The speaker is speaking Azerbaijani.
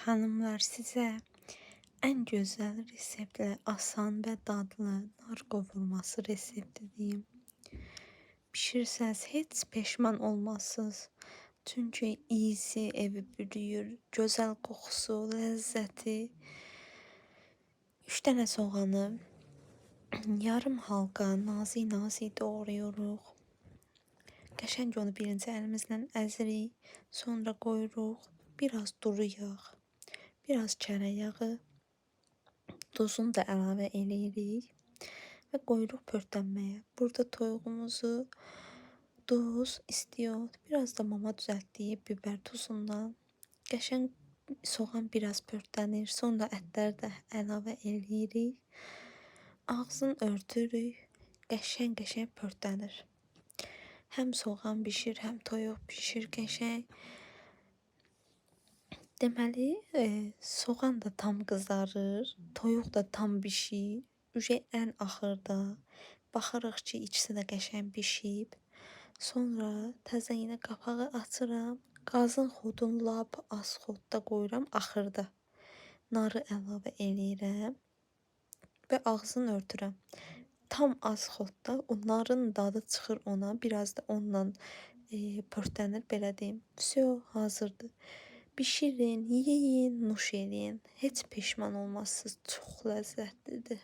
Hanımlar, size en güzel reseptle asan ve dadlı nar kavurması resepti diyeyim. Pişirseniz hiç peşman olmazsınız. Çünkü iyisi evi bürüyür. Güzel kokusu, lezzeti. 3 tane soğanı yarım halka nazik nazik doğruyoruz. Qəşəng onu birinci əlimizlə əzirik. Sonra qoyuruq. Biraz duru yağ, biraz kərə yağı, duzunu da əlavə eləyirik və qoyuruq pörtlənməyə. Burada toyuğumuzu duz, istiot, biraz da mama düzəltdiyi biber tuzundan qəşəng soğan biraz pörtlənir. Sonra ətləri də əlavə eləyirik. Ağzını örtürük. Qəşəng pörtlənir. Həm soğan bişir, həm toyuq bişir qəşəng. Deməli, soğan da tam qızarır, toyuq da tam bişir. Ən axırda baxırıq ki, ikisi də qəşəng bişib. Sonra təzə yenə qapağı açıram. Qazın xodunu lap az xodda qoyuram axırda. Narı əlavə eləyirəm və ağzını örtürəm. Tam az xodda narın dadı çıxır ona, biraz da ondan pörtlənir belə deyim. Vsyo hazırdır. Bişirin, yeyin, nuş eləyin. Heç peşman olmazsınız. Çox ləzzətlidir.